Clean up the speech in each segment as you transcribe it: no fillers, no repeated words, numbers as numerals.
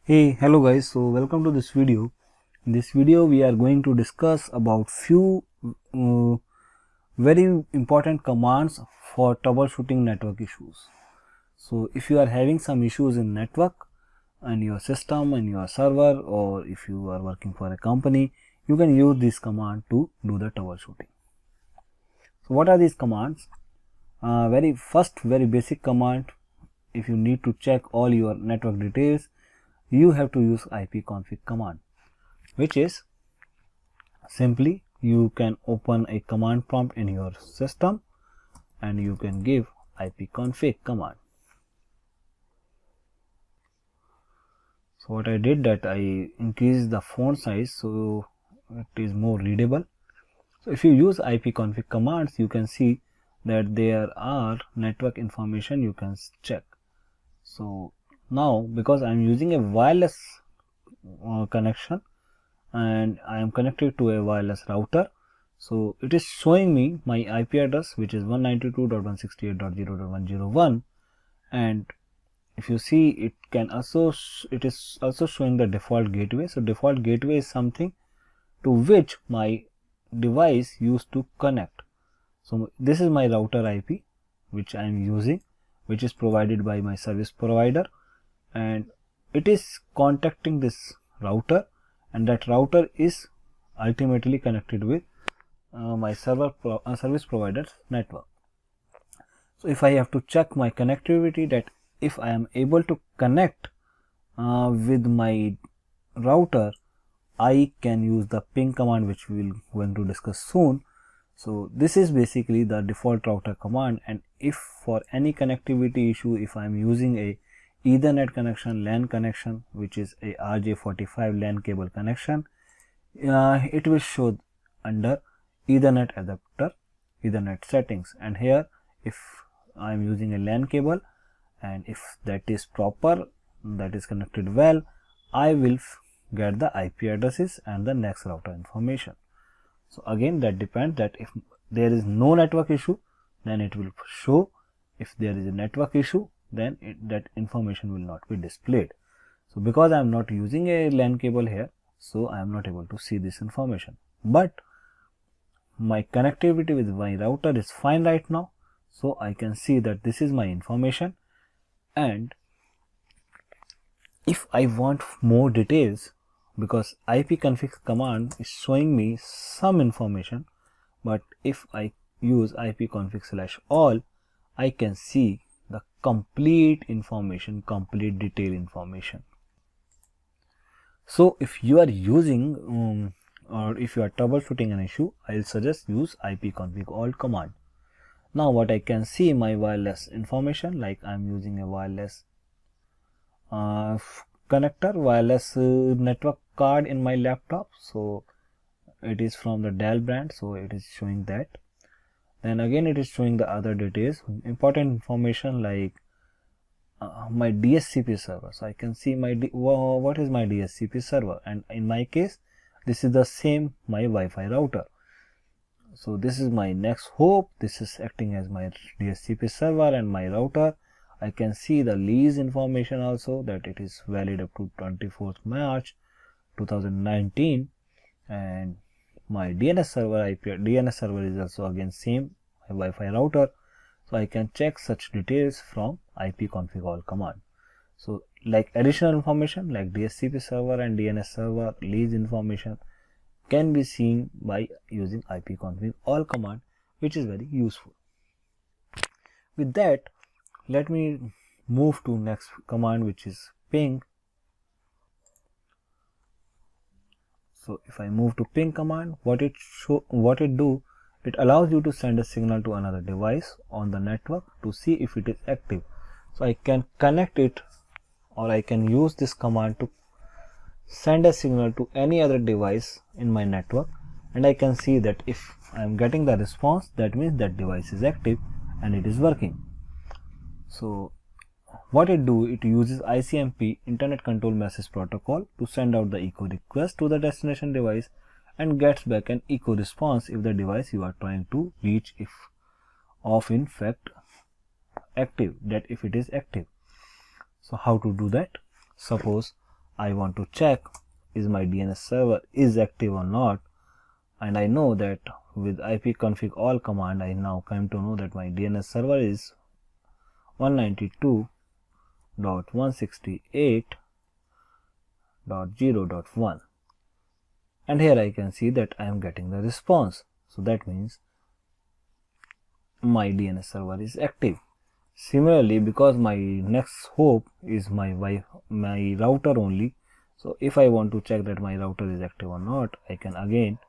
Hello guys, so welcome to this video. In this video we are going to discuss about few very important commands for troubleshooting network issues. So if you are having some issues in network and your system and your server, or if you are working for a company, you can use this command to do the troubleshooting. So what are these commands? Very basic command. If you need to check all your network details, you have to use IPconfig command, which is simply you can open a command prompt in your system and you can give IPconfig command. So what I did, that I increased the font size so it is more readable. So if you use IPconfig commands, you can see that there are network information you can check. So now, because I am using a wireless connection and I am connected to a wireless router, so it is showing me my IP address, which is 192.168.0.101, and if you see, it is also showing the default gateway. So default gateway is something to which my device used to connect. So this is my router IP which I am using, which is provided by my service provider, and it is contacting this router, and that router is ultimately connected with my service provider's network. So if I have to check my connectivity, that if I am able to connect with my router, I can use the ping command, which we will going to discuss soon. So this is basically the default router command, and if for any connectivity issue, if I am using a Ethernet connection, LAN connection, which is a RJ45 LAN cable connection, it will show under Ethernet adapter, Ethernet settings, and here if I am using a LAN cable and if that is proper, that is connected well, I will get the IP addresses and the next router information. So again, that depends, that if there is no network issue, then it will show. If there is a network issue, then that information will not be displayed. So because I am not using a LAN cable here, so I am not able to see this information, but my connectivity with my router is fine right now, so I can see that this is my information. And if I want more details, because IPconfig command is showing me some information, but if I use IPconfig/all, I can see the complete information, complete detail information. So if you are using or if you are troubleshooting an issue, I will suggest use IPconfigAll command. Now what I can see, my wireless information, like I am using a wireless connector, wireless network card in my laptop, so it is from the Dell brand, so it is showing that. Then again it is showing the other details, important information like my DHCP server. So I can see my what is my DHCP server, and in my case this is the same my Wi-Fi router. So this is my Next Hope, this is acting as my DHCP server and my router. I can see the lease information also, that it is valid up to 24th March 2019, and my DNS server is also again same, my Wi-Fi router. So I can check such details from IPconfigAll command. So like additional information like DHCP server and DNS server lease information can be seen by using IPconfigAll command, which is very useful. With that, let me move to next command, which is ping. So if I move to ping command, what it do, it allows you to send a signal to another device on the network to see if it is active. So I can connect it, or I can use this command to send a signal to any other device in my network, and I can see that if I am getting the response, that means that device is active and it is working. So what it do, it uses ICMP, Internet Control Message Protocol, to send out the echo request to the destination device and gets back an echo response if the device you are trying to reach if in fact active, that if it is active. So how to do that? Suppose I want to check is my DNS server is active or not, and I know that with IPconfigAll command I now come to know that my DNS server is 192.168.0.1, and here I can see that I am getting the response. So that means my DNS server is active. Similarly, because my next hope is my router only, so if I want to check that my router is active or not, I can again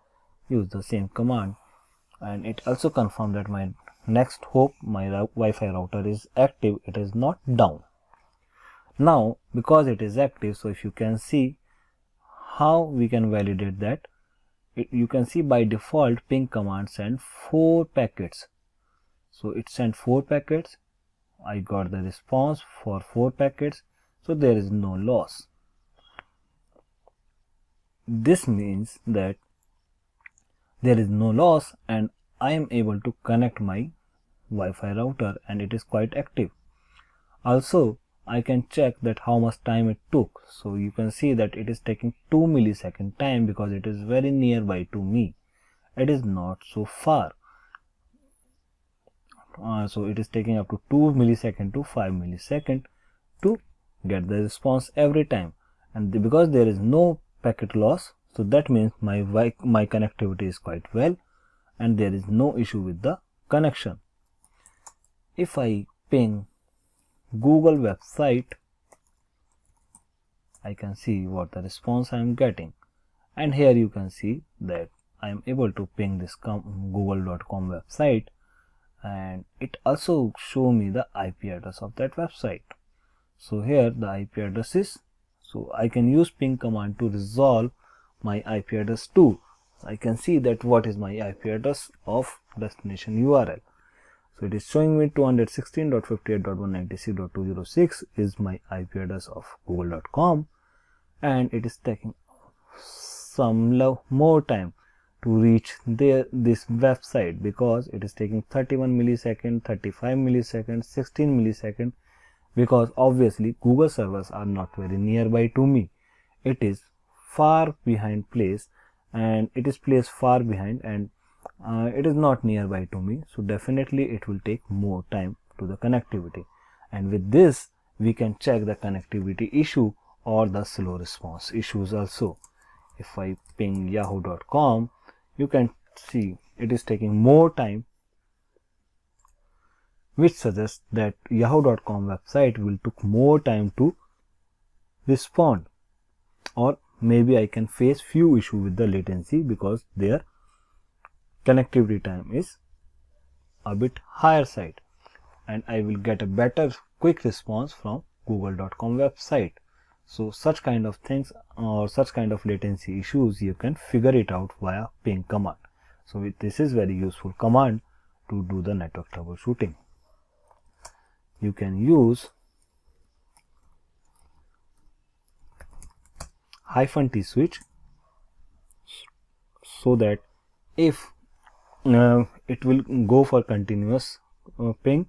use the same command, and it also confirms that my next hope, my Wi-Fi router is active, it is not down. Now because it is active, so if you can see how we can validate that, you can see by default ping command send 4 packets. So it sent 4 packets, I got the response for 4 packets, so there is no loss. This means that there is no loss and I am able to connect my Wi-Fi router and it is quite active. Also I can check that how much time it took. So you can see that it is taking 2 millisecond time because it is very nearby to me. It is not so far. So it is taking up to 2 millisecond to 5 millisecond to get the response every time, and because there is no packet loss, so that means my connectivity is quite well and there is no issue with the connection. If I ping Google website, I can see what the response I am getting, and here you can see that I am able to ping this google.com website, and it also show me the IP address of that website. So here the IP address is, so I can use ping command to resolve my IP address too. I can see that what is my IP address of destination URL. So it is showing me 216.58.196.206 is my IP address of google.com, and it is taking some more time to reach this website because it is taking 31 millisecond, 35 milliseconds, 16 millisecond, because obviously Google servers are not very nearby to me. It is far behind place, and it is placed far behind, and it is not nearby to me, so definitely it will take more time to the connectivity. And with this we can check the connectivity issue or the slow response issues also. If I ping yahoo.com, you can see it is taking more time, which suggests that yahoo.com website will take more time to respond, or maybe I can face few issues with the latency because their connectivity time is a bit higher side, and I will get a better quick response from google.com website. So such kind of things or such kind of latency issues you can figure it out via ping command. So this is very useful command to do the network troubleshooting. You can use -t switch so that if it will go for continuous ping,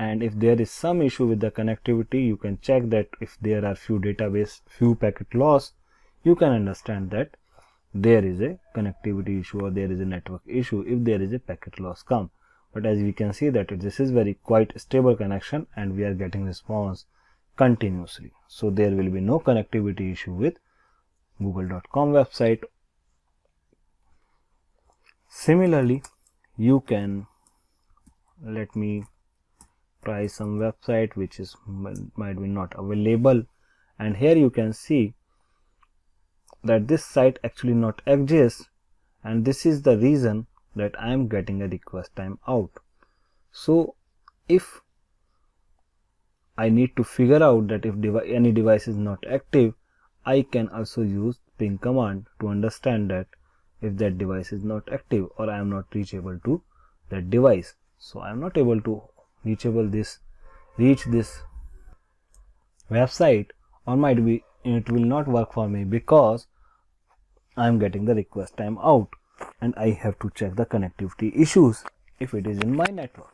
and if there is some issue with the connectivity, you can check that if there are few packet loss, you can understand that there is a connectivity issue or there is a network issue if there is a packet loss come. But as we can see that this is very quite stable connection and we are getting response continuously, so there will be no connectivity issue with google.com website. Similarly, you can, let me try some website which is might be not available, and here you can see that this site actually not exists, and this is the reason that I am getting a request time out. So if I need to figure out that if any device is not active, I can also use ping command to understand that if that device is not active or I am not reachable to that device. So I am not able to reach this website, or might be it will not work for me because I am getting the request time out and I have to check the connectivity issues if it is in my network.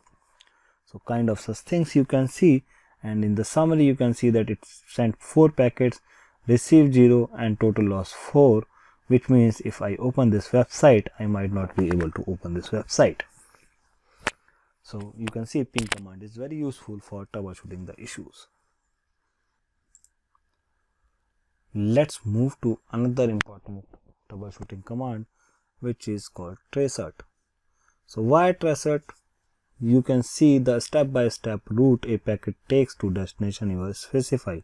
So kind of such things you can see, and in the summary you can see that it sent 4 packets received 0 and total loss 4, which means if I open this website, I might not be able to open this website. So you can see ping command is very useful for troubleshooting the issues. Let's move to another important troubleshooting command, which is called Tracert. So why Tracert? You can see the step-by-step route a packet takes to destination you have specified.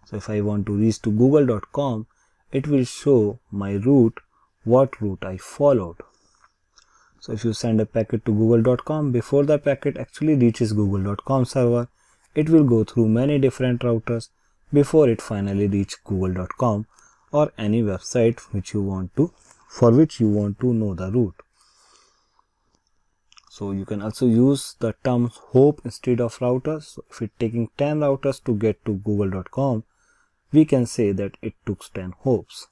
So if I want to reach to google.com, it will show my route, what route I followed. So if you send a packet to google.com, before the packet actually reaches google.com server, it will go through many different routers before it finally reaches google.com or any website for which you want to know the route. So you can also use the term hop instead of routers. So if it's taking 10 routers to get to google.com, we can say that it took 10 hops.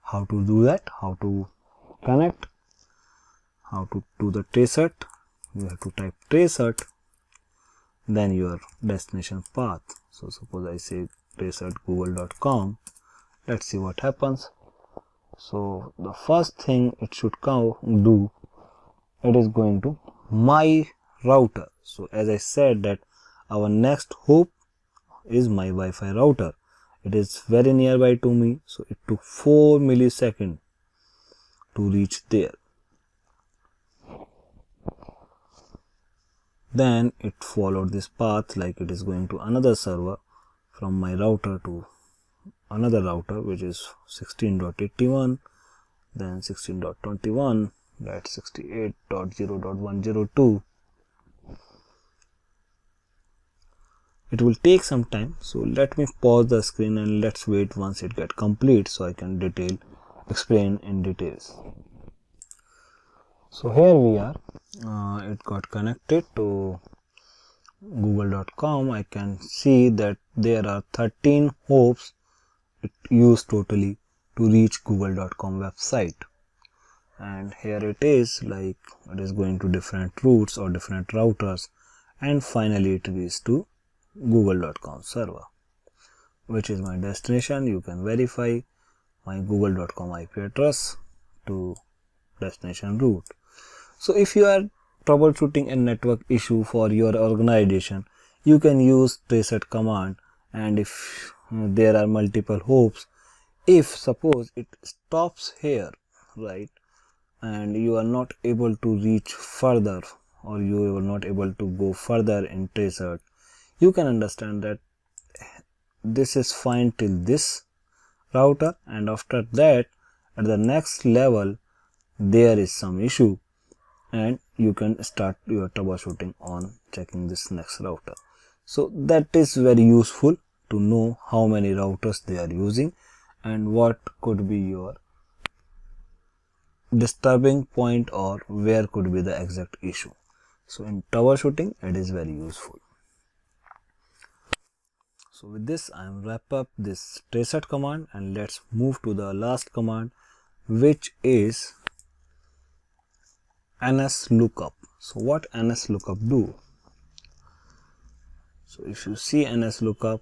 How to do that? How to connect? How to do the Tracert? You have to type Tracert, then your destination path. So suppose I say Tracert google.com. Let's see what happens. So the first thing it should do, it is going to my router. So as I said that our next hop is my Wi-Fi router. It is very nearby to me, so it took 4 milliseconds to reach there. Then it followed this path like it is going to another server from my router to another router, which is 16.81, then 16.21, that's 68.0.102. It will take some time, so let me pause the screen and let's wait once it gets complete so I can explain in details. So here we are, it got connected to google.com. I can see that there are 13 hops it used totally to reach google.com website, and here it is, like it is going to different routes or different routers, and finally it reaches to google.com server, which is my destination. You can verify my google.com IP address to destination route. So if you are troubleshooting a network issue for your organization, you can use Tracert command, and if there are multiple hops, if suppose it stops here, right, and you are not able to reach further or you are not able to go further in Tracert, you can understand that this is fine till this router, and after that at the next level there is some issue, and you can start your troubleshooting on checking this next router. So that is very useful to know how many routers they are using and what could be your disturbing point or where could be the exact issue. So in troubleshooting it is very useful. So with this I am wrap up this Tracert command, and let's move to the last command, which is NSLookup. So what NSLookup do? So if you see NSLookup,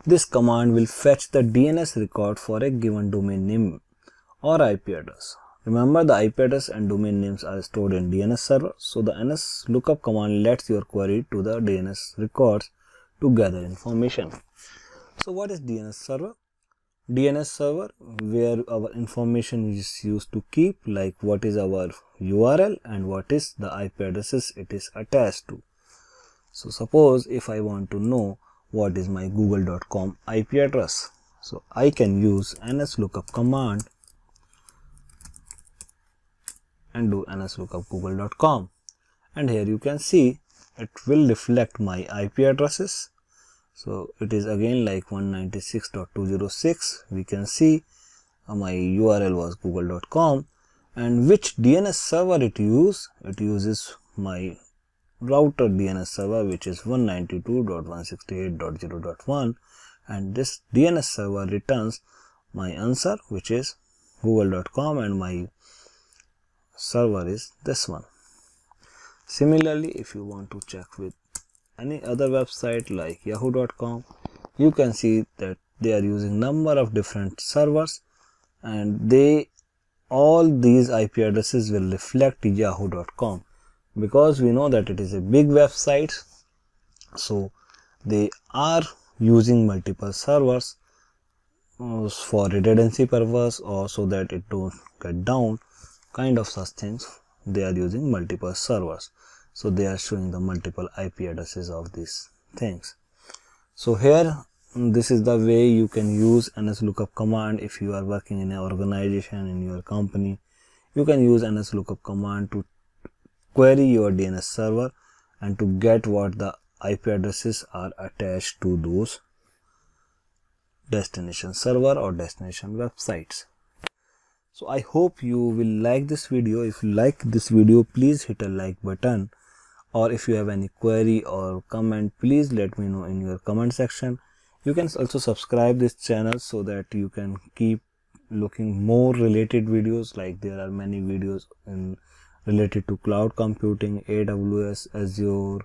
this command will fetch the DNS record for a given domain name or IP address. Remember, the IP address and domain names are stored in DNS server. So the NSLookup command lets your query to the DNS records to gather information. So what is DNS server? DNS server, where our information is used to keep, like what is our URL and what is the IP addresses it is attached to. So suppose if I want to know what is my google.com IP address, so I can use NSLookup command and do NSLookup google.com, and here you can see it will reflect my IP addresses. So it is again like 196.206. We can see my URL was google.com, and which DNS server it uses my router DNS server, which is 192.168.0.1, and this DNS server returns my answer, which is google.com, and my server is this one. Similarly, if you want to check with any other website like yahoo.com, you can see that they are using number of different servers, and all these IP addresses will reflect yahoo.com, because we know that it is a big website, so they are using multiple servers for redundancy purpose, or so that it don't get down, kind of such things. They are using multiple servers, so they are showing the multiple IP addresses of these things. So here, this is the way you can use NSLookup command. If you are working in an organization, in your company, you can use NSLookup command to query your DNS server and to get what the IP addresses are attached to those destination server or destination websites. So I hope you will like this video. If you like this video, please hit a like button, or if you have any query or comment, please let me know in your comment section. You can also subscribe this channel so that you can keep looking more related videos, like there are many videos related to cloud computing, AWS, Azure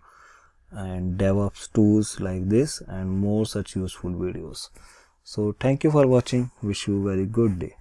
and DevOps tools like this, and more such useful videos. So thank you for watching. Wish you a very good day.